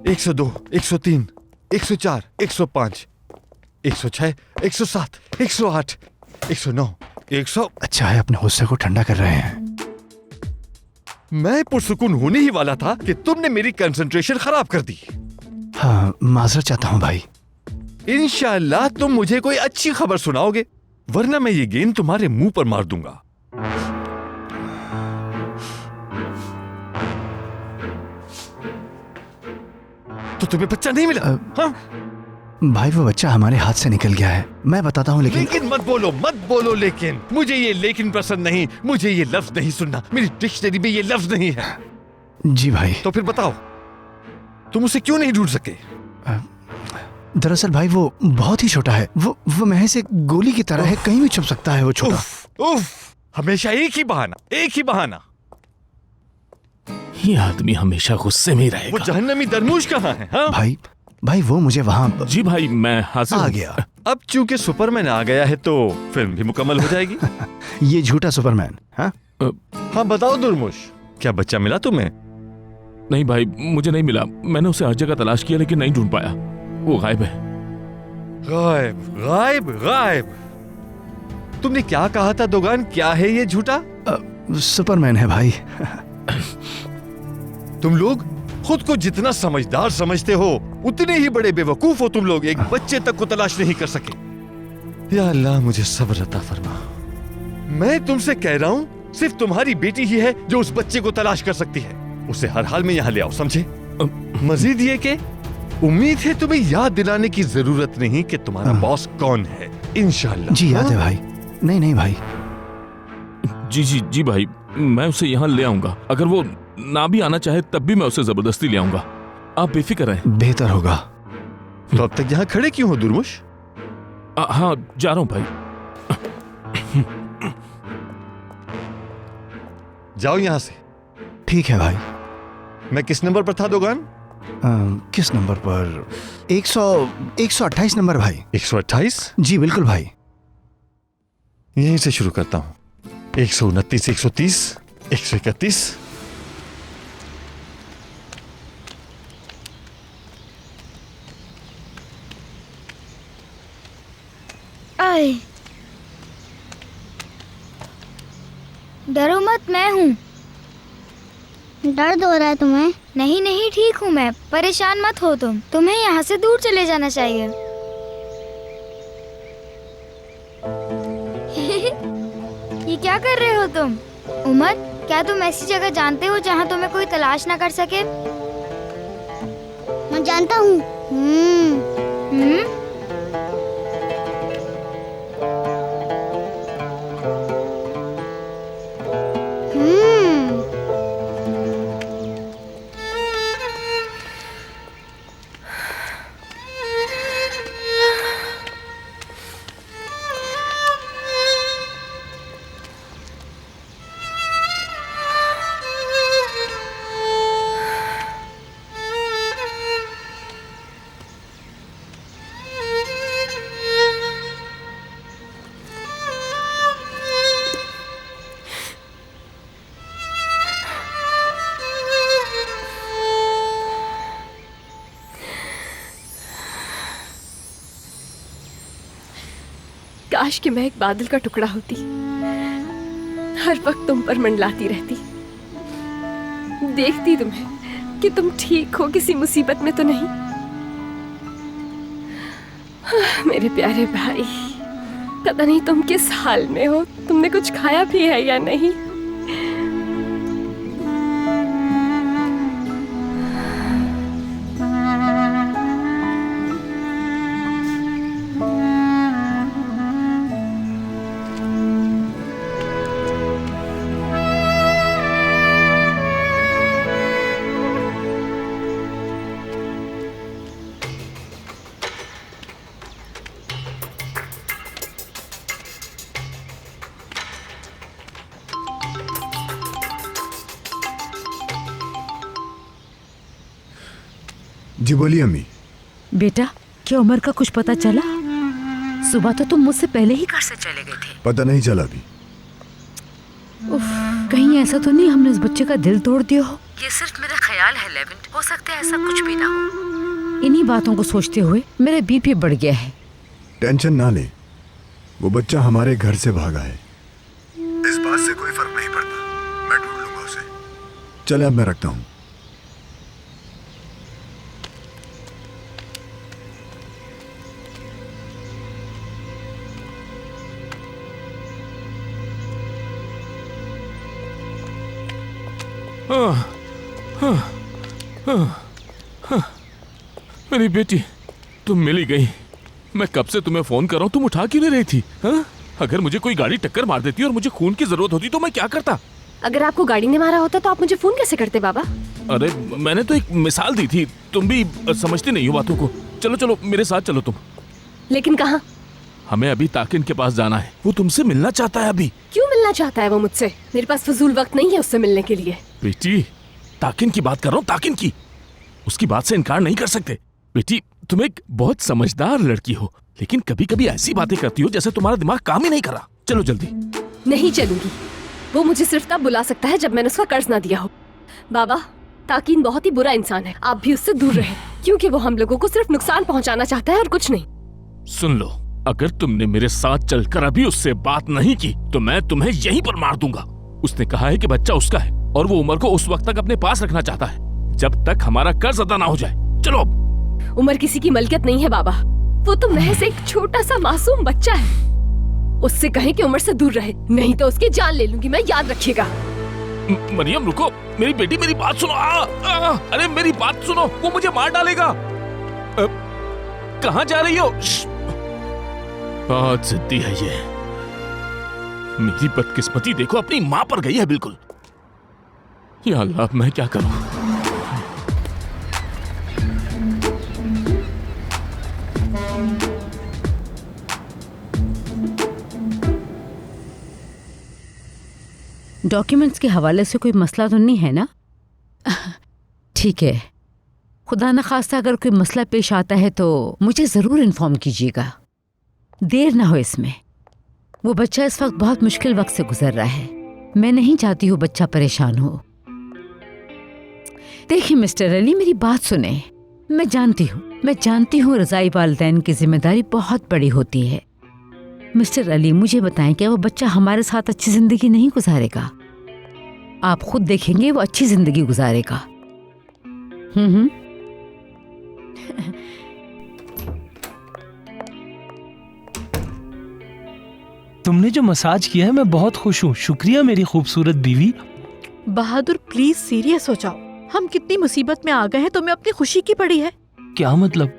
102, 103, 104, 105, 106, 107, 108, 109, 100। अच्छा है अपने गुस्से को ठंडा कर रहे हैं। मैं पुरसुकून होने ही वाला था कि तुमने मेरी कंसंट्रेशन खराब कर दी। हाँ, माजरत चाहता हूँ भाई। इंशाअल्लाह तुम मुझे कोई अच्छी खबर सुनाओगे, वरना मैं ये गेंद तुम्हारे मुंह पर मार दूंगा। तो तुम्हें बच्चा नहीं मिला? हाँ? भाई वो बच्चा हमारे हाथ से निकल गया है। मैं बताता हूँ लेकिन मत बोलो लेकिन। मुझे ये लेकिन पसंद नहीं, मुझे ये लफ्ज नहीं सुनना। मेरी डिक्शनरी में ये लफ्ज नहीं है। जी भाई। तो फिर बताओ, तुम उसे क्यों नहीं ढूंढ सके? दरअसल भाई वो बहुत ही छोटा है। वो महज एक गोली की तरह है, कहीं भी छुप सकता है वो छोटा। उफ, हमेशा एक ही बहाना। ये आदमी हमेशा गुस्से में ही रहेगा। वो जहन्नमी दरमूश कहाँ है? हाँ? भाई वो मुझे वहाँ। जी भाई, मैं हाजिर आ गया। अब चूंकि सुपरमैन आ गया है तो फिल्म भी मुकम्मल हो जाएगी। ये झूठा सुपरमैन। हाँ बताओ दुर्मुश, क्या बच्चा मिला तुम्हें? नहीं भाई, मुझे नहीं मिला। मैंने उसे हर जगह तलाश किया लेकिन नहीं ढूंढ पाया। वो गायब है। गायब। तुमने क्या कहा था दोगान? क्या है ये झूठा? सुपरमैन है भाई। तुम लोग खुद को जितना समझदार समझते हो उतने ही बड़े बेवकूफ हो तुम लोग। एक बच्चे तक को तलाश नहीं कर सके। या अल्लाह मुझे सब्र अता फरमा। मैं तुमसे कह रहा हूँ सिर्फ तुम्हारी बेटी ही है जो उस बच्चे को तलाश कर सकती है। उसे हर हाल में यहाँ ले आओ, समझे? मजीद ये कि उम्मीद है तुम्हें याद दिलाने की जरूरत नहीं कि तुम्हारा बॉस कौन है। इंशाअल्लाह। जी याद है भाई। नहीं भाई। जी भाई, मैं उसे यहाँ ले आऊंगा। अगर वो ना भी आना चाहे तब भी मैं उसे जबरदस्ती ले आऊंगा। आप बेफिक्र रहें। बेहतर होगा। तो अब तक यहाँ खड़े क्यों हो दुर्मुश? हाँ, जा रहा हूँ भाई। जाओ यहाँ से। ठीक है भाई। मैं किस नंबर पर था दोगान? किस नंबर पर? 128 नंबर भाई। 128? जी बिल्कुल भाई। यहीं से शुरू करता हूँ। 129, 130, 131। आए, डरो मत, मैं हूँ। दर्द हो रहा है तुम्हें? नहीं, ठीक हूँ मैं। परेशान मत हो तुम। तुम्हें यहाँ से दूर चले जाना चाहिए। ये क्या कर रहे हो तुम? उमर, क्या तुम ऐसी जगह जानते हो जहाँ तुम्हें कोई तलाश ना कर सके? मैं जानता हूँ। काश कि मैं एक बादल का टुकड़ा होती, हर वक्त तुम पर मंडलाती रहती, देखती तुम्हें कि तुम ठीक हो, किसी मुसीबत में तो नहीं। मेरे प्यारे भाई, पता नहीं तुम किस हाल में हो, तुमने कुछ खाया भी है या नहीं। जी बोलिए अम्मी। बेटा, क्या उमर का कुछ पता चला? सुबह तो तुम मुझसे पहले ही घर से चले गए थे। पता नहीं चला भी। उफ, कहीं ऐसा तो नहीं हमने उस बच्चे का दिल तोड़ दिया हो? ये सिर्फ मेरा ख्याल है लेवेंट, हो सकता है ऐसा कुछ भी ना हो। इन्हीं बातों को सोचते हुए मेरा बीपी बढ़ गया है। टेंशन ना ले, वो बच्चा हमारे घर से भागा है, इस बात से कोई फर्क नहीं पड़ता। मैं ढूंढ लूंगा उसे। चले अब मैं रखता हूँ। मेरी बेटी, तुम मिल ही गई। मैं कब से तुम्हें फोन कर रहा हूँ, तुम उठा क्यों नहीं रही थी? हाँ? अगर मुझे कोई गाड़ी टक्कर मार देती और मुझे खून की जरूरत होती तो मैं क्या करता? अगर आपको गाड़ी ने मारा होता तो आप मुझे फोन कैसे करते बाबा? अरे मैंने तो एक मिसाल दी थी, तुम भी समझती नहीं हो बातों को। चलो चलो मेरे साथ चलो तुम। लेकिन कहाँ? हमें अभी ताकिन के पास जाना है, वो तुमसे मिलना चाहता है अभी। क्यों मिलना चाहता है वो मुझसे? मेरे पास फजूल वक्त नहीं है उससे मिलने के लिए। बेटी, ताकिन की बात कर रहा हूँ, ताकिन की। उसकी बात से इनकार नहीं कर सकते। बेटी, तुम एक बहुत समझदार लड़की हो, लेकिन कभी कभी ऐसी बातें करती हो जैसे तुम्हारा दिमाग काम ही नहीं कर रहा। चलो जल्दी। नहीं चलूंगी। वो मुझे सिर्फ तब बुला सकता है जब मैंने उसका कर्ज ना दिया हो। बाबा, ताकीन बहुत ही बुरा इंसान है, आप भी उससे दूर रहें, क्योंकि वो हम लोगों को सिर्फ नुकसान पहुंचाना चाहता है और कुछ नहीं। सुन लो, अगर तुमने मेरे साथ चलकर अभी उससे बात नहीं की तो मैं तुम्हें यहीं पर मार दूंगा। उसने कहा है कि बच्चा उसका है और वो उमर को उस वक्त तक अपने पास रखना चाहता है जब तक हमारा कर्ज अदा ना हो जाए। चलो। उमर किसी की मलकियत नहीं है बाबा, वो तो महज एक छोटा सा मासूम बच्चा है। उससे कहें कि उमर से दूर रहे, नहीं तो उसकी जान ले लूंगी मैं, याद रखिएगा। मरियम रुको, मेरी बेटी मेरी बात सुनो। अरे मेरी बात सुनो, वो मुझे मार डालेगा। कहाँ जा रही हो? बहुत जिद्दी है ये। मेरी बदकिस्मती देखो, अपनी माँ पर गई है बिल्कुल। या अल्लाह, मैं क्या करूं? डॉक्यूमेंट्स के हवाले से कोई मसला तो नहीं है ना? ठीक है, खुदा न खास्ता अगर कोई मसला पेश आता है तो मुझे ज़रूर इन्फॉर्म कीजिएगा, देर ना हो इसमें। वो बच्चा इस वक्त बहुत मुश्किल वक्त से गुजर रहा है, मैं नहीं चाहती हूँ बच्चा परेशान हो। देखिए मिस्टर अली, मेरी बात सुने। मैं जानती हूँ रज़ाई वालिदैन की जिम्मेदारी बहुत बड़ी होती है। मिस्टर अली, मुझे बताएं, क्या वो बच्चा हमारे साथ अच्छी जिंदगी नहीं गुजारेगा? आप खुद देखेंगे वो अच्छी जिंदगी गुजारेगा। तुमने जो मसाज किया है मैं बहुत खुश हूँ, शुक्रिया मेरी खूबसूरत बीवी। बहादुर प्लीज सीरियस हो जाओ, हम कितनी मुसीबत में आ गए हैं, तुम्हें अपनी खुशी की पड़ी है। क्या मतलब?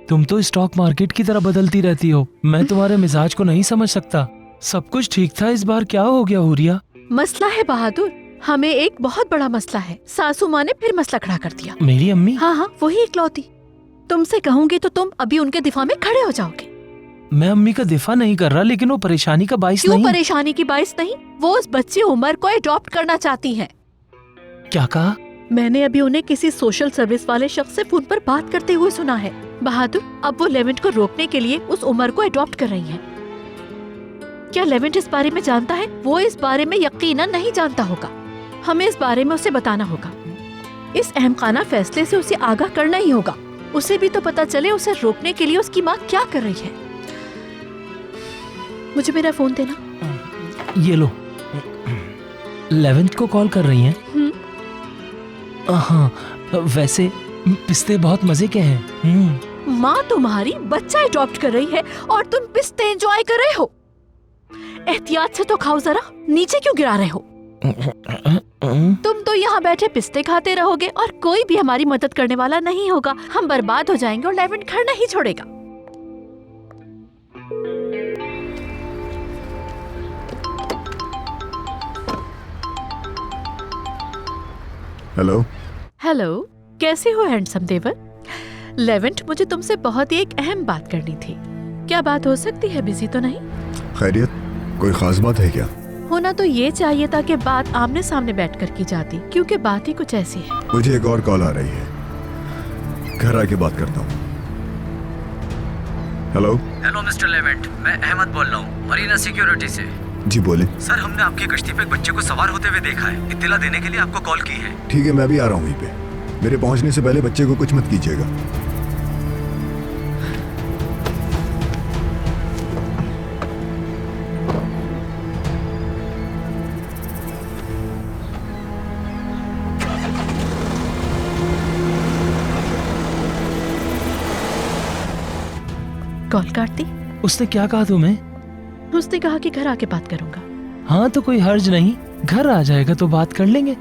तुम तो स्टॉक मार्केट की तरह बदलती रहती हो, मैं तुम्हारे मिजाज को नहीं समझ सकता। सब कुछ ठीक था, इस बार क्या हो गया हुरिया? मसला है बहादुर, हमें एक बहुत बड़ा मसला है। सासू माँ ने फिर मसला खड़ा कर दिया। मेरी अम्मी? हाँ, वही इकलौती। तुमसे कहूंगी तो तुम अभी उनके दिफा में खड़े हो जाओगे। मैं अम्मी का दिफा नहीं कर रहा, लेकिन वो परेशानी का बाइस नहीं। क्यों परेशानी की बाइस नहीं? वो उस बच्चे उमर को अडॉप्ट करना चाहती हैं। क्या कहा? मैंने अभी उन्हें किसी सोशल सर्विस वाले शख्स से फोन पर बात करते हुए सुना है। बहादुर, अब वो लेवेंट को रोकने के लिए उस उमर को अडॉप्ट कर रही हैं। क्या लेवेंट इस बारे में जानता है? वो इस बारे में यकीनन नहीं जानता होगा। हमें इस बारे में उसे बताना होगा। इस अहमकाना फैसले से उसे आगाह करना ही होगा। उसे भी तो पता चले उसे रोकने के लिए उसकी माँ क्या कर रही है। मुझे मेरा फोन देना। ये लो। लेवेंट को कॉल कर रही हैं? हाँ, वैसे पिस्ते बहुत मजे के हैं। माँ तुम्हारी बच्चा अडॉप्ट कर रही है और तुम पिस्ते एंजॉय कर रहे हो। एहतियात से तो खाओ जरा, नीचे क्यों गिरा रहे हो? तुम तो यहाँ बैठे पिस्ते खाते रहोगे और कोई भी हमारी मदद करने वाला नहीं होगा। हम बर्बाद हो जाएंगे और लेवेंट घर नहीं छोड़ेगा। हेलो, कैसे हो हैंडसम देवर? लेवेंट, मुझे तुमसे बहुत ही एक अहम बात करनी थी। क्या बात हो सकती है? बिजी तो नहीं? खैरियत, कोई खास बात है क्या? होना तो ये चाहिए था कि बात आमने सामने बैठकर की जाती, क्योंकि बात ही कुछ ऐसी है। मुझे एक और कॉल आ रही है, घर आके बात करता हूँ। हेलो मिस्टर लेवेंट, मैं अहमद बोल रहा हूँ, मरीना सिक्योरिटी से। जी बोले। सर, हमने आपकी कश्ती पे एक बच्चे को सवार होते हुए देखा है। इत्तला देने के लिए आपको कॉल की है। ठीक है, मैं भी आ रहा हूँ वहीं पे। मेरे पहुंचने से पहले बच्चे को कुछ मत कीजिएगा। कॉल काट दी। उसने क्या कहा तुम्हें? उसने कहा कि घर आके बात करूंगा। हाँ तो कोई हर्ज नहीं, घर आ जाएगा तो बात कर लेंगे।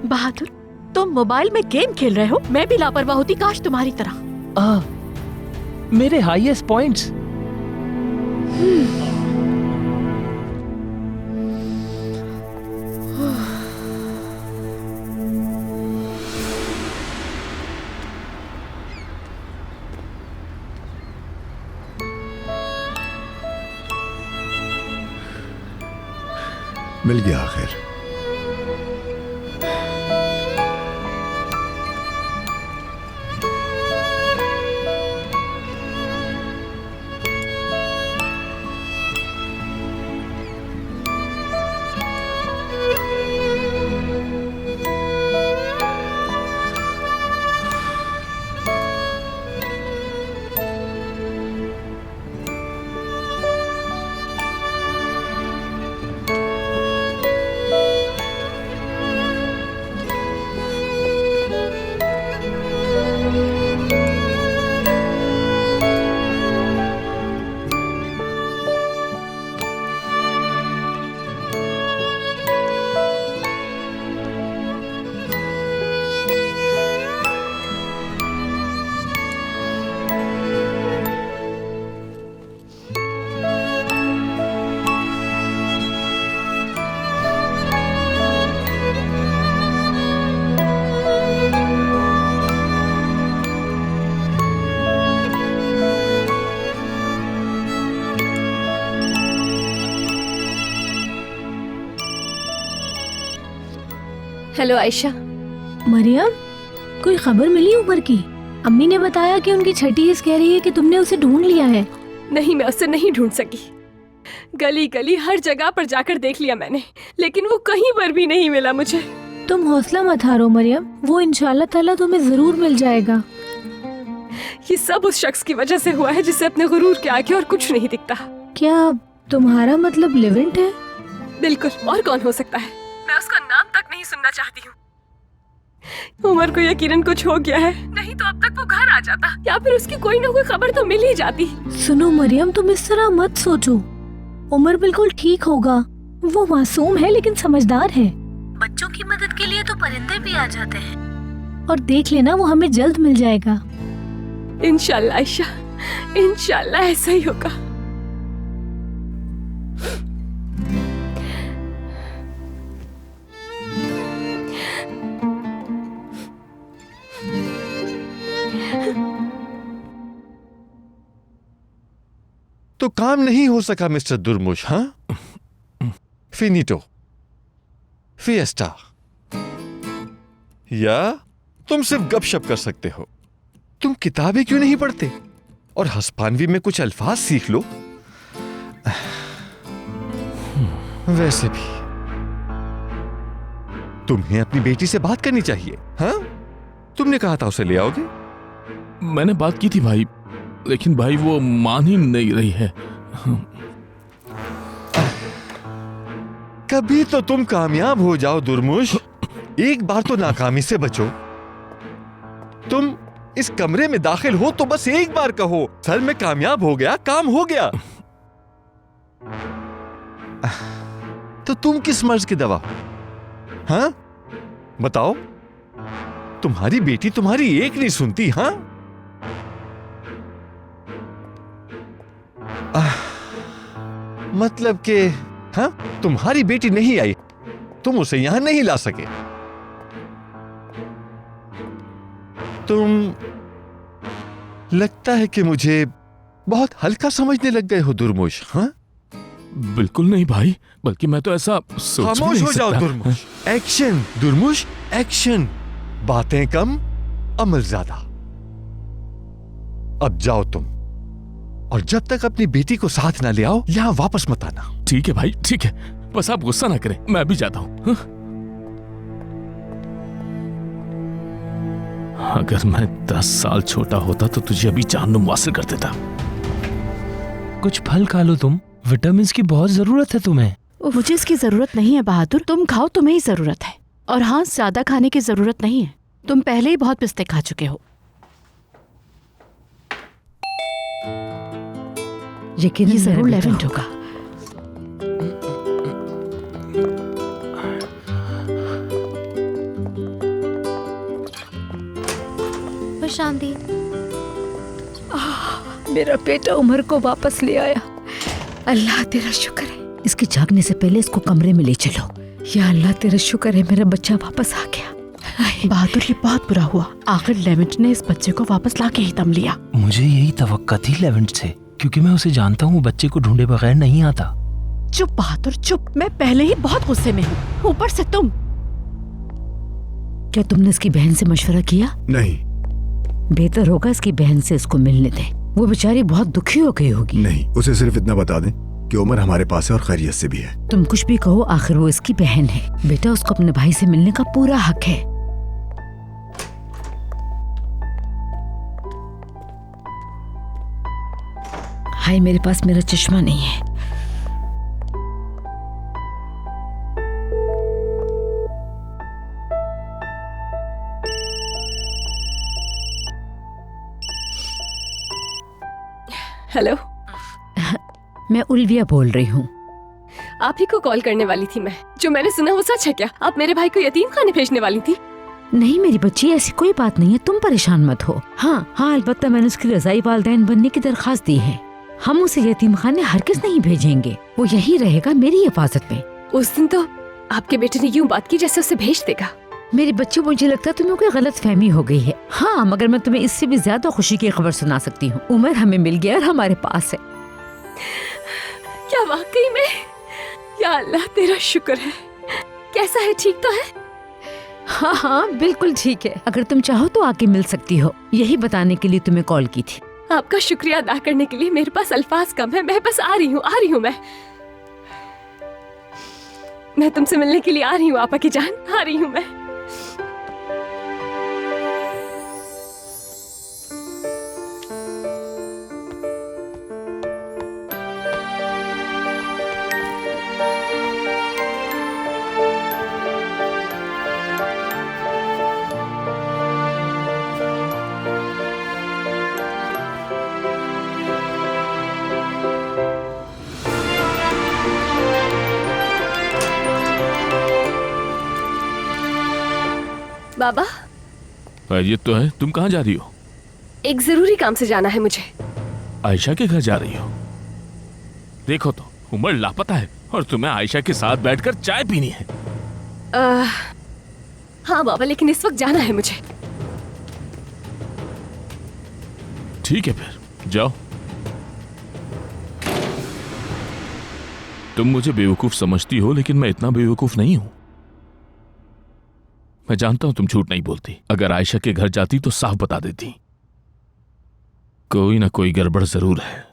बहादुर, तुम मोबाइल में गेम खेल रहे हो। मैं भी लापरवाह होती काश तुम्हारी तरह। मेरे हाईएस्ट पॉइंट्स। मिल गया आखिर। हेलो आयशा। मरियम, कोई खबर मिली उमर की? अम्मी ने बताया कि उनकी छठी हिस्स कह रही है कि तुमने उसे ढूंढ लिया है। नहीं, मैं उसे नहीं ढूंढ सकी। गली गली हर जगह पर जाकर देख लिया मैंने, लेकिन वो कहीं पर भी नहीं मिला मुझे। तुम हौसला मत हारो मरियम, वो इंशाल्लाह ताला तुम्हें जरूर मिल जाएगा। ये सब उस शख्स की वजह से हुआ है जिसे अपने गुरूर के आगे और कुछ नहीं दिखता। क्या तुम्हारा मतलब लिविंट है? बिल्कुल, और कौन हो सकता है? मैं उसका नाम तक नहीं सुनना चाहती हूँ। उमर को यकीनन कुछ हो गया है, नहीं तो अब तक वो घर आ जाता, या फिर उसकी कोई ना कोई खबर तो मिल ही जाती। सुनो मरियम, तुम इस तरह मत सोचो। उमर बिल्कुल ठीक होगा। वो मासूम है लेकिन समझदार है। बच्चों की मदद के लिए तो परिंदे भी आ जाते हैं। और देख लेना, वो हमें जल्द मिल जाएगा। इंशाल्लाह आयशा, इंशाल्लाह ऐसा ही होगा। तो काम नहीं हो सका मिस्टर दुर्मुश? हाँ, फिनिटो, फिएस्टा। या तुम सिर्फ गपशप कर सकते हो? तुम किताबें क्यों नहीं पढ़ते और हस्पानवी में कुछ अल्फाज सीख लो? वैसे भी तुम्हें अपनी बेटी से बात करनी चाहिए। हाँ, तुमने कहा था उसे ले आओगे। मैंने बात की थी भाई, लेकिन भाई वो मान ही नहीं रही है। कभी तो तुम कामयाब हो जाओ दुर्मुश, एक बार तो नाकामी से बचो। तुम इस कमरे में दाखिल हो तो बस एक बार कहो, सर मैं कामयाब हो गया, काम हो गया। तो तुम किस मर्ज की दवा? हाँ बताओ, तुम्हारी बेटी तुम्हारी एक नहीं सुनती। हाँ, मतलब कि हाँ, तुम्हारी बेटी नहीं आई, तुम उसे यहां नहीं ला सके। तुम लगता है कि मुझे बहुत हल्का समझने लग गए हो दुर्मुश। हाँ, बिल्कुल नहीं भाई, बल्कि मैं तो ऐसा सोच भी खामोश नहीं हो जाओ सकता। दुर्मुश। एक्शन दुर्मुश, एक्शन। बातें कम, अमल ज्यादा। अब जाओ तुम और जब तक अपनी बेटी को साथ ना ले आओ यहाँ वापस मत आना। ठीक है भाई, ठीक है, बस आप गुस्सा ना करें, मैं अभी जाता हूँ। अगर मैं 10 साल छोटा होता तो तुझे अभी जहन्नुम वासिल कर देता। कुछ फल खा लो तुम, विटामिन की बहुत जरूरत है तुम्हें। मुझे इसकी जरूरत नहीं है बहादुर, तुम खाओ, तुम्हें ही जरूरत है। और हाँ, ज्यादा खाने की जरूरत नहीं है, तुम पहले ही बहुत पिस्ते खा चुके हो। यकीनन ये जरूर मेरा बेटा लेवेंट होगा। खुश आमदीद। मेरा बेटा उमर को वापस ले आया। अल्लाह तेरा शुक्र है। इसके जागने से पहले इसको कमरे में ले चलो। या अल्लाह तेरा शुक्र है, मेरा बच्चा वापस आ गया। बहादुर, ये बहुत बुरा हुआ। आखिर लेवेंट ने इस बच्चे को वापस लाके ही दम लिया। मुझे यही तवक्का थी लेवेंट से, क्योंकि मैं उसे जानता हूँ, बच्चे को ढूंढे बगैर नहीं आता। चुप बहादुर चुप, मैं पहले ही बहुत गुस्से में हूँ, ऊपर से तुम। क्या तुमने इसकी बहन से मशवरा किया? नहीं। बेहतर होगा इसकी बहन से इसको मिलने दें, वो बेचारी बहुत दुखी हो गई होगी। नहीं, उसे सिर्फ इतना बता दें कि उमर हमारे पास है और खैरियत से भी है। तुम कुछ भी कहो, आखिर वो इसकी बहन है। बेटा, उसको अपने भाई से मिलने का पूरा हक है। हाय, मेरे पास मेरा चश्मा नहीं है। हेलो, मैं उल्विया बोल रही हूँ। आप ही को कॉल करने वाली थी मैं। जो मैंने सुना वो सच है क्या? आप मेरे भाई को यतीम खाने भेजने वाली थी? नहीं मेरी बच्ची, ऐसी कोई बात नहीं है, तुम परेशान मत हो। हाँ, अलबत्ता मैंने उसकी रज़ाई वालिदैन बनने की दरख्वास्त दी है। हम उसे यतीम खाने हरगिज़ नहीं भेजेंगे, वो यही रहेगा मेरी हिफाजत में। उस दिन तो आपके बेटे ने यूं बात की जैसे उसे भेज देगा। मेरी बच्ची, मुझे लगता है तुम्हें कोई गलत फहमी हो गई है। हाँ, मगर मैं तुम्हें इससे भी ज्यादा खुशी की खबर सुना सकती हूँ। उमर हमें मिल गया और हमारे पास है। क्या वाकई में? या अल्लाह तेरा शुक्र है। कैसा है, ठीक तो है? हाँ, बिल्कुल ठीक है। अगर तुम चाहो तो आके मिल सकती हो, यही बताने के लिए तुम्हें कॉल की थी। आपका शुक्रिया अदा करने के लिए मेरे पास अल्फाज कम है। मैं बस आ रही हूँ मैं तुमसे मिलने के लिए आ रही हूँ आपा की जान, आ रही हूँ मैं। बाबा, ये तो है। तुम कहाँ जा रही हो? एक जरूरी काम से जाना है मुझे। आयशा के घर जा रही हो? देखो तो, उमर लापता है और तुम्हें आयशा के साथ बैठकर चाय पीनी है। हाँ बाबा, लेकिन इस वक्त जाना है मुझे। ठीक है, फिर जाओ। तुम मुझे बेवकूफ समझती हो, लेकिन मैं इतना बेवकूफ नहीं हूं। मैं जानता हूं तुम झूठ नहीं बोलती। अगर आयशा के घर जाती तो साफ बता देती। कोई ना कोई गड़बड़ जरूर है।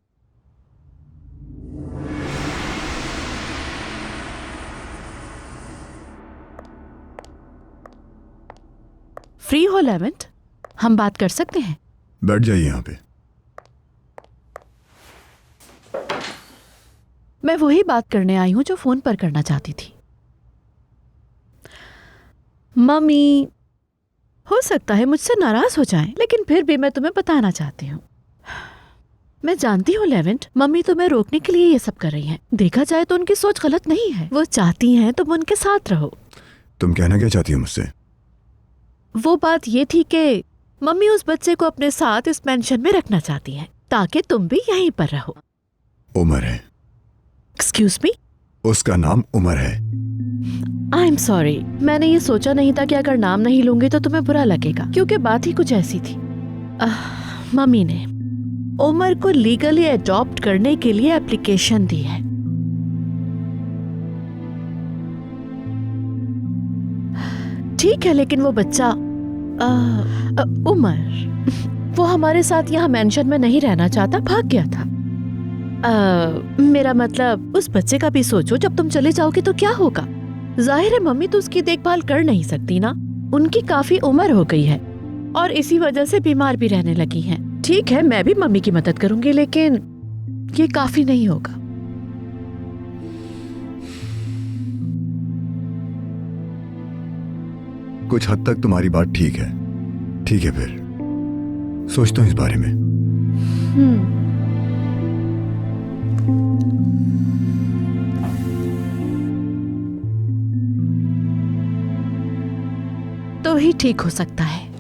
फ्री हो लेवेंट? हम बात कर सकते हैं? बैठ जाइए यहाँ पे। मैं वही बात करने आई हूँ जो फोन पर करना चाहती थी। मम्मी हो सकता है मुझसे नाराज हो जाएं, लेकिन फिर भी मैं तुम्हें बताना चाहती हूँ। मैं जानती हूँ लेवेंट, मम्मी तुम्हें रोकने के लिए ये सब कर रही हैं। देखा जाए तो उनकी सोच गलत नहीं है। वो चाहती हैं तुम उनके साथ रहो। तुम कहना क्या चाहती हो मुझसे? वो बात ये थी कि मम्मी उस बच्चे को अपने साथ इस पेंशन में रखना चाहती हैं, ताकि तुम भी यहीं पर रहो। उमर है। Excuse me? उसका नाम उमर है। आई एम सॉरी, मैंने ये सोचा नहीं था कि अगर नाम नहीं लूंगी तो तुम्हें बुरा लगेगा, क्योंकि बात ही कुछ ऐसी थी। मम्मी ने उमर को लीगली अडॉप्ट करने के लिए एप्लीकेशन दी है। ठीक है, लेकिन वो बच्चा उमर, वो हमारे साथ यहाँ मेंशन में नहीं रहना चाहता, भाग गया था। मेरा मतलब उस बच्चे का भी सोचो, जब तुम चले जाओगे तो क्या होगा। जाहिर है मम्मी तो उसकी देखभाल कर नहीं सकती ना, उनकी काफी उम्र हो गई है और इसी वजह से बीमार भी रहने लगी हैं। ठीक है मैं भी मम्मी की मदद करूंगी, लेकिन ये काफी नहीं होगा। कुछ हद तक तुम्हारी बात ठीक है। ठीक है फिर सोचता हूँ इस बारे में। तो ही ठीक हो सकता है।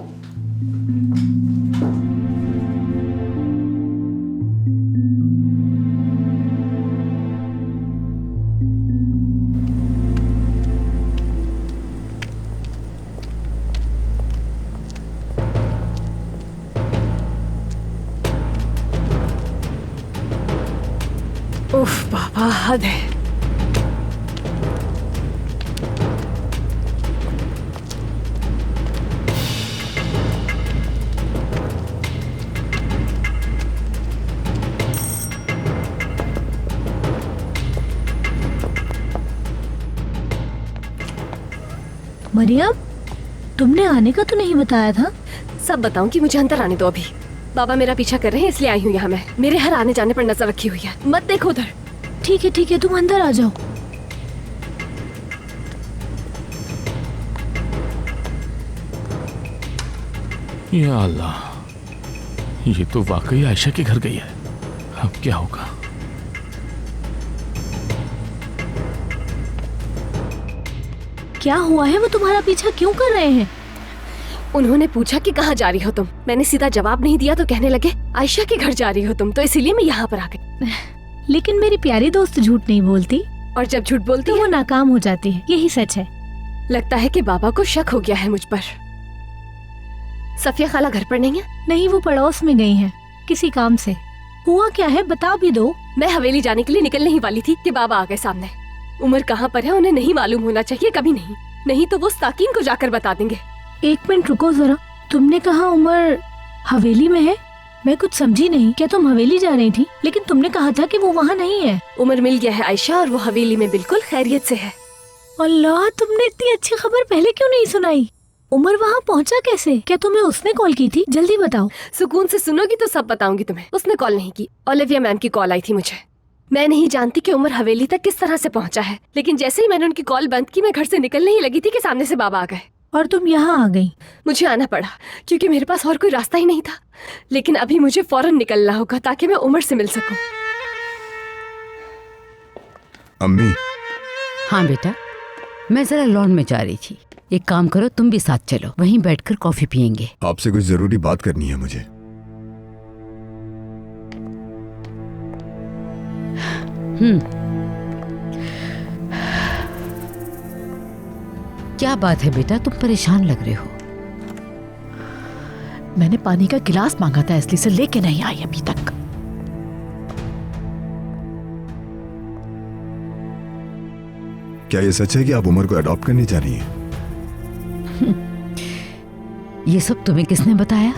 उफ बाबा, हद है। मरियम, तुमने आने का तो नहीं बताया था। सब बताऊं कि मुझे अंदर आने दो अभी। बाबा मेरा पीछा कर रहे हैं इसलिए आई हूँ यहाँ मैं। मेरे हर आने जाने पर नजर रखी हुई है, मत देखो उधर। ठीक है तुम अंदर आ जाओ। या अल्लाह, ये तो वाकई आयशा के घर गई है। अब क्या होगा? क्या हुआ है? वो तुम्हारा पीछा क्यों कर रहे हैं? उन्होंने पूछा कि कहाँ जा रही हो तुम। मैंने सीधा जवाब नहीं दिया तो कहने लगे आयशा के घर जा रही हो तुम, तो इसीलिए मैं यहाँ पर आ गई। लेकिन मेरी प्यारी दोस्त झूठ नहीं बोलती, और जब झूठ बोलती तो है वो नाकाम हो जाती है, यही सच है। लगता है कि बाबा को शक हो गया है मुझ पर। सफिया खाला घर पर नहीं है? नहीं, वो पड़ोस में गई हैं किसी काम से। हुआ क्या है बता भी दो। मैं हवेली जाने के लिए निकलने ही वाली थी कि बाबा आ गए सामने। उमर कहाँ पर है उन्हें नहीं मालूम होना चाहिए, कभी नहीं तो वो साकिन को जाकर बता देंगे। एक मिनट रुको जरा, तुमने कहा उमर हवेली में है? मैं कुछ समझी नहीं। क्या तुम हवेली जा रही थी? लेकिन तुमने कहा था कि वो वहाँ नहीं है। उमर मिल गया है आयशा और वो हवेली में बिल्कुल खैरियत से है। अल्लाह, तुमने इतनी अच्छी खबर पहले क्यों नहीं सुनाई? उमर वहाँ पहुँचा कैसे? क्या तुम्हें उसने कॉल की थी? जल्दी बताओ। सुकून से सुनोगी तो सब बताऊंगी तुम्हें। उसने कॉल नहीं की, ओलिविया मैम की कॉल आई थी मुझे। मैं नहीं जानती कि उमर हवेली तक किस तरह से पहुंचा है, लेकिन जैसे ही मैंने उनकी कॉल बंद की मैं घर से निकलने ही लगी थी कि सामने से बाबा आ गए। और तुम यहाँ आ गई? मुझे आना पड़ा क्योंकि मेरे पास और कोई रास्ता ही नहीं था। लेकिन अभी मुझे फौरन निकलना होगा ताकि मैं उमर से मिल सकूं। अम्मी। हाँ बेटा, मैं जरा लॉन में जा रही थी। एक काम करो, तुम भी साथ चलो, वहीं बैठकर कॉफी पियेंगे। आपसे कुछ जरूरी बात करनी है मुझे। क्या बात है बेटा, तुम परेशान लग रहे हो? मैंने पानी का गिलास मांगा था इसलिए से लेके नहीं आई अभी तक। क्या ये सच है कि आप उमर को अडॉप्ट करने जा रही हैं? ये सब तुम्हें किसने बताया?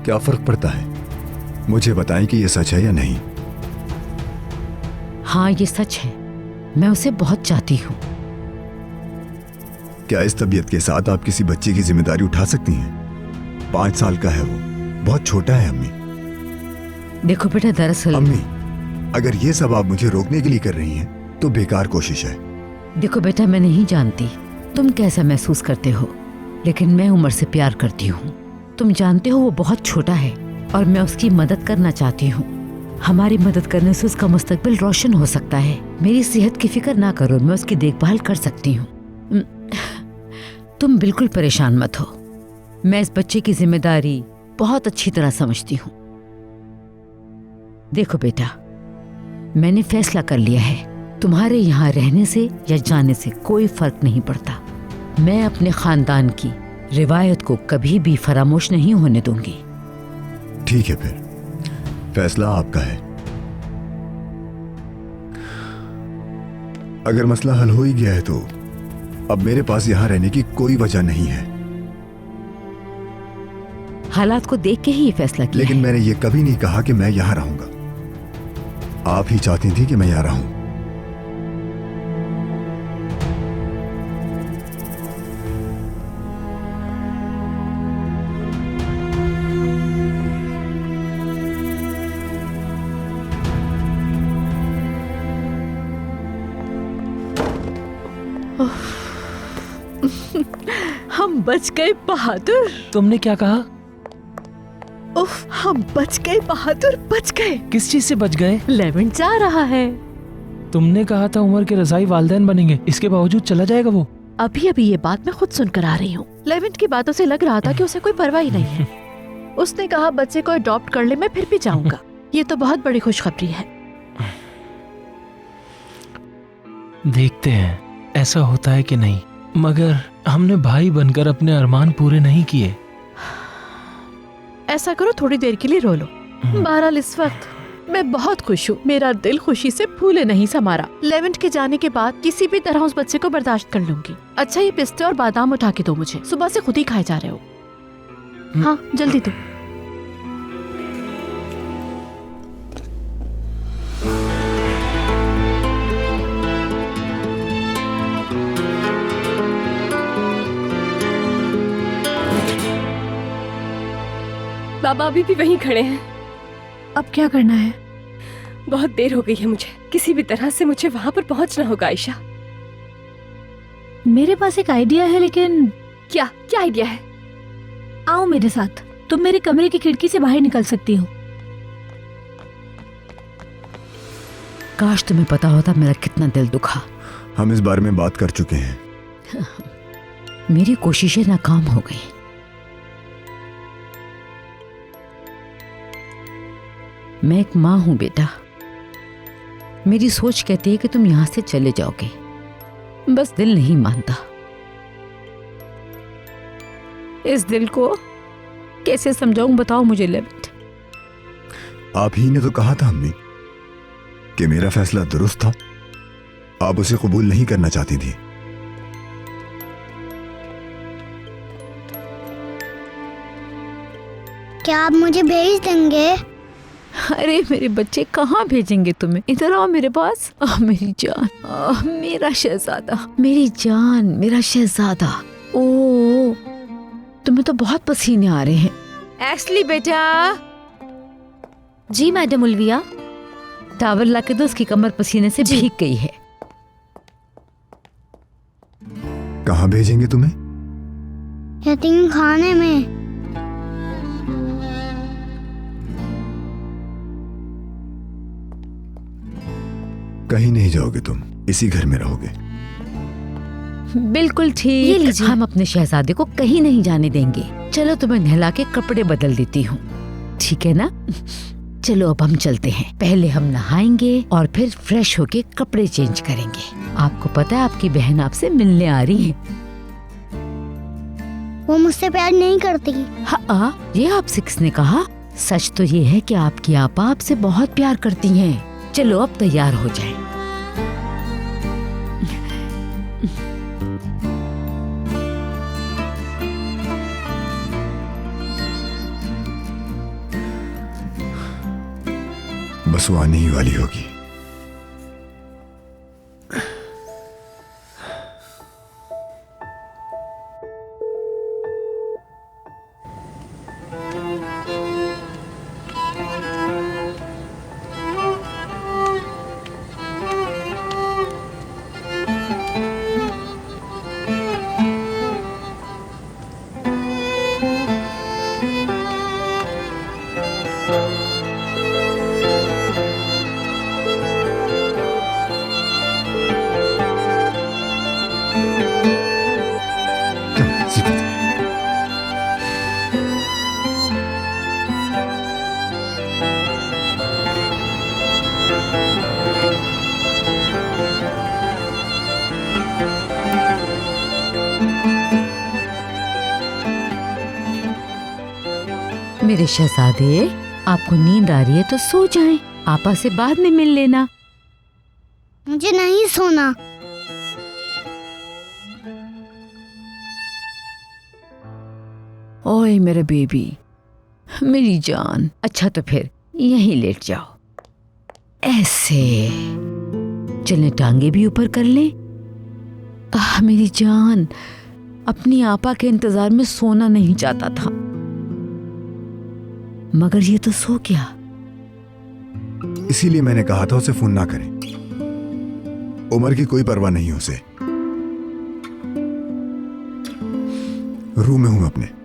क्या फर्क पड़ता है? मुझे बताएं कि ये सच है या नहीं। हाँ ये सच है, मैं उसे बहुत चाहती हूँ। क्या इस तबीयत के साथ आप किसी बच्चे की जिम्मेदारी उठा सकती हैं? 5 साल का है वो, बहुत छोटा है अम्मी। देखो बेटा, दरअसल अम्मी, अगर ये सब आप मुझे रोकने के लिए कर रही हैं तो बेकार कोशिश है। देखो बेटा, मैं नहीं जानती तुम कैसा महसूस करते हो, लेकिन मैं उमर से प्यार करती हूँ। तुम जानते हो वो बहुत छोटा है और मैं उसकी मदद करना चाहती हूँ। हमारी मदद करने से उसका मुस्तकबिल रोशन हो सकता है। मेरी सेहत की फिक्र ना करो, मैं उसकी देखभाल कर सकती हूँ। तुम बिल्कुल परेशान मत हो, मैं इस बच्चे की जिम्मेदारी बहुत अच्छी तरह समझती हूँ। देखो बेटा, मैंने फैसला कर लिया है, तुम्हारे यहाँ रहने से या जाने से कोई फर्क नहीं पड़ता। मैं अपने खानदान की रिवायत को कभी भी फरामोश नहीं होने दूंगी। ठीक है, फिर फैसला आपका है। अगर मसला हल हो ही गया है तो अब मेरे पास यहाँ रहने की कोई वजह नहीं है। हालात को देख के ही ये फैसला किया लेकिन है। मैंने ये कभी नहीं कहा कि मैं यहाँ रहूंगा। आप ही चाहती थी कि मैं यहाँ रहूं। हम बच गए बहादुर। तुमने क्या कहा? उफ, हम बच गए बहादुर, बच गए। किस चीज से बच गए? लेवेंट जा रहा है। तुमने कहा था उमर के रज़ाई वालिदैन बनेंगे, इसके बावजूद चला जाएगा वो? अभी अभी ये बात मैं खुद सुनकर आ रही हूँ। लेवेंट की बातों से लग रहा था कि उसे कोई परवाह ही नहीं है। उसने कहा बच्चे को अडॉप्ट कर ले, मैं फिर भी जाऊंगा। ये तो बहुत बड़ी खुशखबरी है। देखते हैं ऐसा होता है कि नहीं, मगर हमने भाई बनकर अपने अरमान पूरे नहीं किए। ऐसा करो, थोड़ी देर के लिए रो लो। बहरहाल इस वक्त मैं बहुत खुश हूँ। मेरा दिल खुशी से फूले नहीं समा रहा। लेवेंट के जाने के बाद किसी भी तरह उस बच्चे को बर्दाश्त कर लूंगी। अच्छा, ये पिस्ते और बादाम उठा के दो मुझे, सुबह से खुद ही खाए जा रहे हो। हाँ जल्दी दो। बाबा अभी भी वहीं खड़े हैं। अब क्या करना है? बहुत देर हो गई है मुझे। किसी भी तरह से मुझे वहाँ पर पहुँचना होगा आयशा। मेरे पास एक आइडिया है, लेकिन क्या आइडिया है? आओ मेरे साथ। तुम मेरे कमरे की खिड़की से बाहर निकल सकती हो। काश तुम्हें पता होता मेरा कितना दिल दुखा। हम इस बारे में बात कर चुके हैं। मेरी कोशिशें नाकाम हो गई। मैं एक माँ हूं बेटा। मेरी सोच कहती है कि तुम यहां से चले जाओगे, बस दिल नहीं मानता। इस दिल को कैसे समझाऊं, बताओ मुझे लेवेंट। आप ही ने तो कहा था अम्मी कि मेरा फैसला दुरुस्त था। आप उसे कबूल नहीं करना चाहती थी। क्या आप मुझे भेज देंगे? अरे मेरे बच्चे, कहाँ भेजेंगे तुम्हें? इधर आओ मेरे पास। मेरी जान, मेरा शहजादा, मेरी जान, मेरा शहजादा। ओ, तुम्हें तो बहुत पसीने आ रहे हैं। एक्चुअली बेटा। जी मैडम उल्विया। टावल ला के दो, उसकी कमर पसीने से भीग गई है। कहाँ भेजेंगे तुम्हें? यतीम खाने में। कहीं नहीं जाओगे तुम, इसी घर में रहोगे। बिल्कुल ठीक। हम अपने शहजादे को कहीं नहीं जाने देंगे। चलो तुम्हें नहला के कपड़े बदल देती हूँ, ठीक है ना? चलो अब हम चलते हैं। पहले हम नहाएंगे और फिर फ्रेश होके कपड़े चेंज करेंगे। आपको पता है आपकी बहन आपसे मिलने आ रही है। वो मुझसे प्यार नहीं करती। हाँ, ये आपसे किसने कहा? सच तो ये है कि आपकी आपा आपसे बहुत प्यार करती हैं। चलो अब तैयार हो जाएं। बस वो आने ही वाली होगी। मेरे शहजादे, आपको नींद आ रही है तो सो जाएं। आपा से बाद में मिल लेना। मुझे नहीं सोना। ओए मेरे बेबी, मेरी जान। अच्छा तो फिर यहीं लेट जाओ। ऐसे चलें, टांगे भी ऊपर कर लें। मेरी जान, अपनी आपा के इंतजार में सोना नहीं चाहता था, मगर ये तो सो गया। इसीलिए मैंने कहा था उसे फोन ना करें। उमर की कोई परवाह नहीं उसे। रूम में हूं अपने।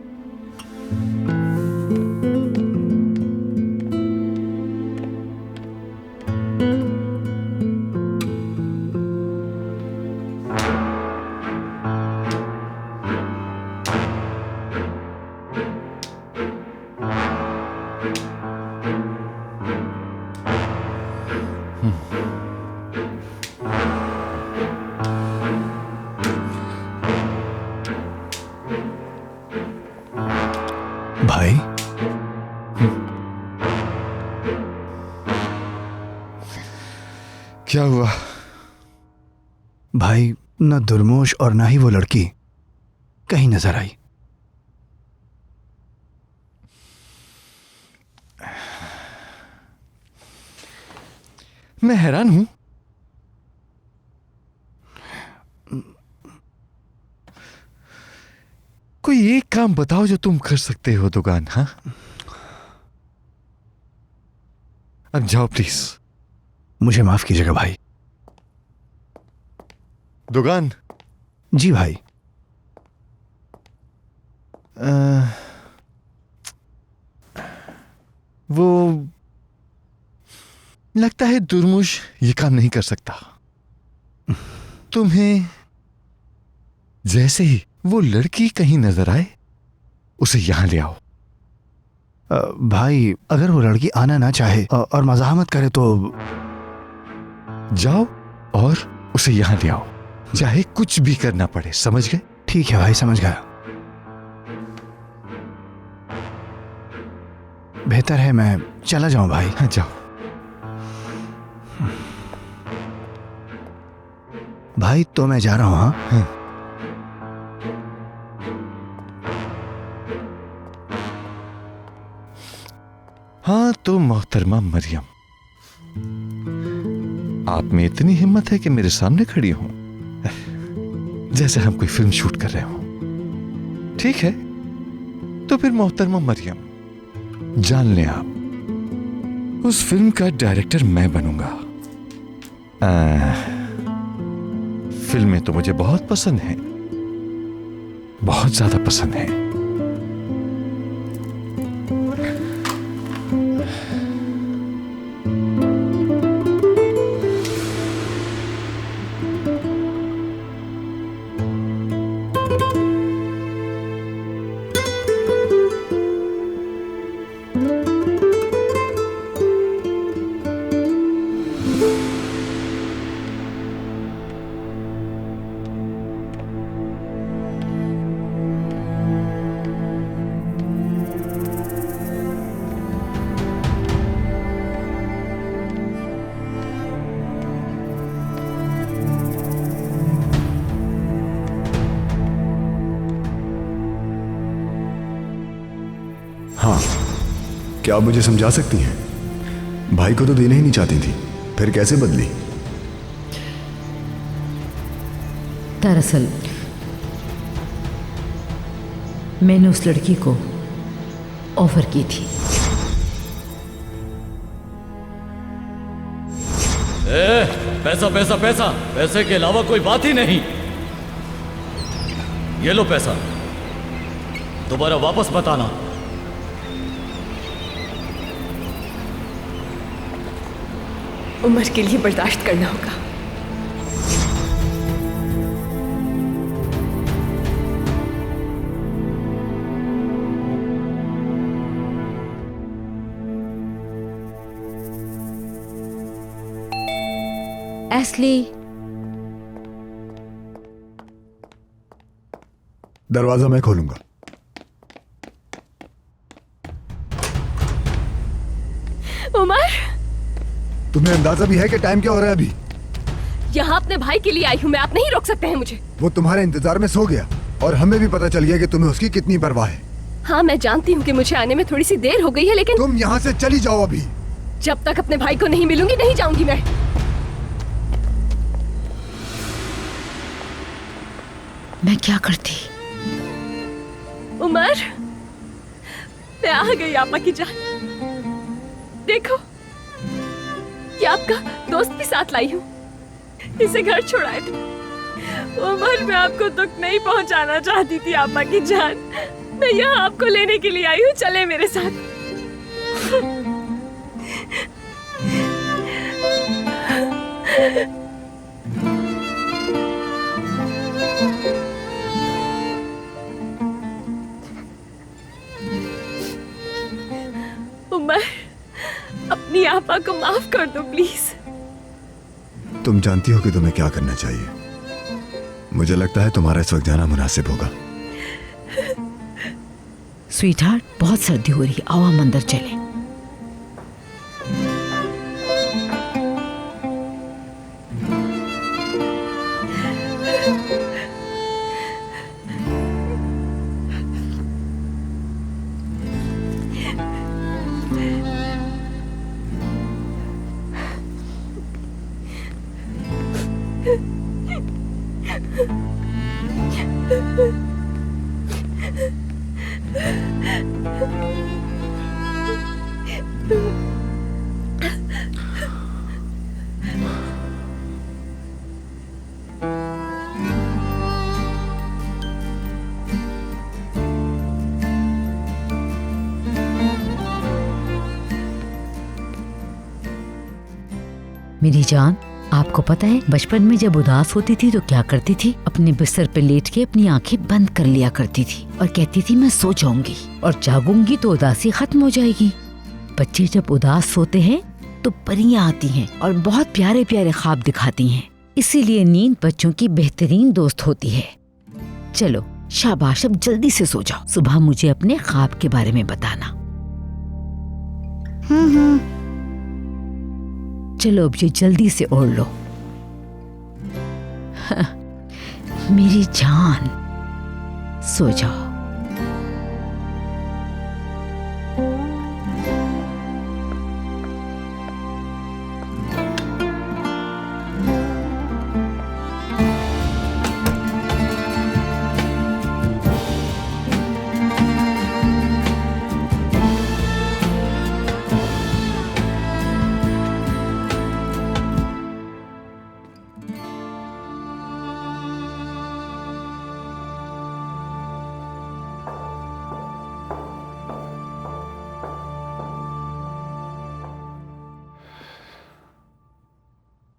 भाई, क्या हुआ? भाई, न दुर्मोश और ना ही वो लड़की कहीं नजर आई। मैं हैरान हूं। कोई एक काम बताओ जो तुम कर सकते हो दुगान। हाँ, अब जाओ प्लीज। मुझे माफ कीजिएगा भाई। दुगान। जी भाई। वो लगता है दुर्मुश ये काम नहीं कर सकता। तुम्हें जैसे ही वो लड़की कहीं नजर आए उसे यहां ले आओ। भाई, अगर वो लड़की आना ना चाहे और मज़ाहमत करे तो जाओ और उसे यहां ले आओ, चाहे कुछ भी करना पड़े। समझ गए? ठीक है भाई, समझ गया। बेहतर है मैं चला जाऊं भाई। हाँ, जाओ। भाई तो मैं जा रहा हूं। हाँ, हाँ तो मोहतरमा मरियम, आप में इतनी हिम्मत है कि मेरे सामने खड़ी हूं जैसे हम कोई फिल्म शूट कर रहे हो। ठीक है, तो फिर मोहतरमा मरियम, जान लें आप, उस फिल्म का डायरेक्टर मैं बनूंगा। फिल्में तो मुझे बहुत पसंद हैं, बहुत ज्यादा पसंद हैं। हाँ, क्या आप मुझे समझा सकती हैं? भाई को तो देना ही नहीं चाहती थी, फिर कैसे बदली? दरअसल मैंने उस लड़की को ऑफर की थी। पैसा पैसा पैसा, पैसे के अलावा कोई बात ही नहीं। ये लो पैसा, दोबारा वापस मत आना। उमर के लिए बर्दाश्त करना होगा। एस्ली, दरवाजा मैं खोलूंगा। उमर, तुम्हें अंदाजा भी है कि टाइम क्या हो रहा है अभी? यहाँ अपने भाई के लिए आई हूँ मैं, आप नहीं रोक सकते हैं मुझे। वो तुम्हारे इंतजार में सो गया और हमें भी पता चल गया कि तुम्हें उसकी कितनी परवाह है। हाँ, मैं जानती हूँ कि मुझे आने में थोड़ी सी देर हो गई है, लेकिन तुम यहाँ से चली जाओ अभी। जब तक अपने भाई को नहीं मिलूंगी नहीं जाऊंगी मैं। मैं क्या करती? उमर, मैं आ गई आपा की जान। देखो, ये आपका दोस्त भी साथ लाई हूँ। इसे घर छोड़ाए थे। उमर, मैं आपको दुख नहीं पहुंचाना चाहती थी आपा की जान। मैं यहाँ आपको लेने के लिए आई हूँ, चले मेरे साथ। उमर, अपनी आपा को माफ कर दो प्लीज। तुम जानती हो कि तुम्हें क्या करना चाहिए। मुझे लगता है तुम्हारा इस वक्त जाना मुनासिब होगा। स्वीटहार्ट, बहुत सर्दी हो रही है, आओ हम अंदर चलें। मेरी जान, आपको पता है बचपन में जब उदास होती थी तो क्या करती थी? अपने बिस्तर पे लेट के अपनी आंखें बंद कर लिया करती थी और कहती थी मैं सो जाऊंगी और जागूंगी तो उदासी खत्म हो जाएगी। बच्चे जब उदास सोते हैं तो परियां आती हैं और बहुत प्यारे प्यारे ख्वाब दिखाती हैं। इसीलिए नींद बच्चों की बेहतरीन दोस्त होती है। चलो शाबाश, अब जल्दी से सो जाओ। सुबह मुझे अपने ख्वाब के बारे में बताना। चलो अब ये जल्दी से ओढ़ लो। मेरी जान, सो जाओ।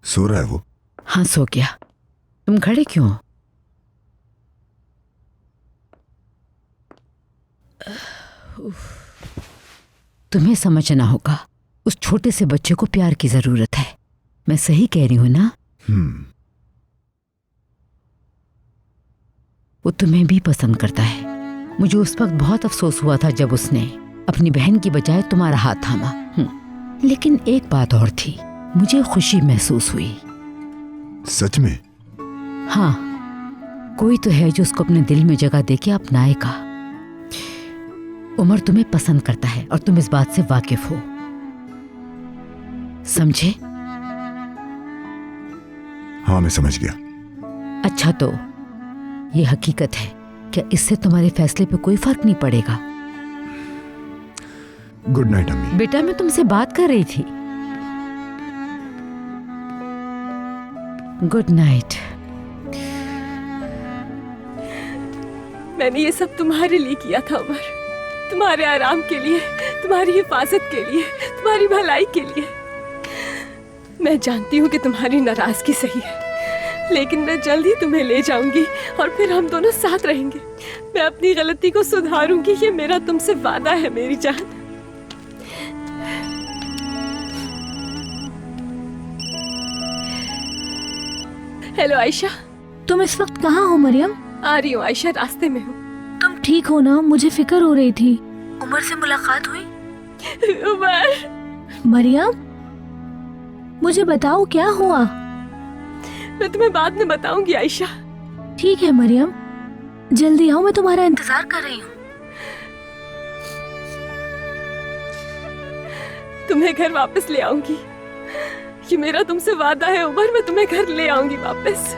सो रहा है वो? हाँ सो गया। तुम खड़े क्यों हो? तुम्हें समझना होगा, उस छोटे से बच्चे को प्यार की जरूरत है। मैं सही कह रही हूं ना? वो तुम्हें भी पसंद करता है। मुझे उस वक्त बहुत अफसोस हुआ था जब उसने अपनी बहन की बजाय तुम्हारा हाथ थामा। लेकिन एक बात और थी, मुझे खुशी महसूस हुई। सच में? हाँ, कोई तो है जो उसको अपने दिल में जगह देके अपनाएगा। उमर तुम्हें पसंद करता है और तुम इस बात से वाकिफ हो, समझे? हाँ, मैं समझ गया। अच्छा, तो ये हकीकत है, क्या इससे तुम्हारे फैसले पे कोई फर्क नहीं पड़ेगा? गुड नाइट अम्मी। बेटा, मैं तुमसे बात कर रही थी। Good night. मैंने ये सब तुम्हारे लिए किया था उमर, तुम्हारे आराम के लिए, तुम्हारी हिफाजत के लिए, तुम्हारी भलाई के लिए। मैं जानती हूँ कि तुम्हारी नाराजगी सही है, लेकिन मैं जल्द ही तुम्हें ले जाऊंगी और फिर हम दोनों साथ रहेंगे। मैं अपनी गलती को सुधारूंगी, ये मेरा तुमसे वादा है मेरी जान। हेलो आयशा। तुम इस वक्त कहाँ हो मरियम? आ रही हूँ आयशा, रास्ते में हूँ। तुम ठीक हो ना? मुझे फिक्र हो रही थी। उमर से मुलाकात हुई? उमर। मरियम, मुझे बताओ क्या हुआ? मैं तुम्हें बाद में बताऊंगी आयशा। ठीक है मरियम, जल्दी आओ, मैं तुम्हारा इंतजार कर रही हूँ। तुम्हें घर वापस ले आऊंगी। ये मेरा तुमसे वादा है उमर, मैं तुम्हें घर ले आऊंगी वापस।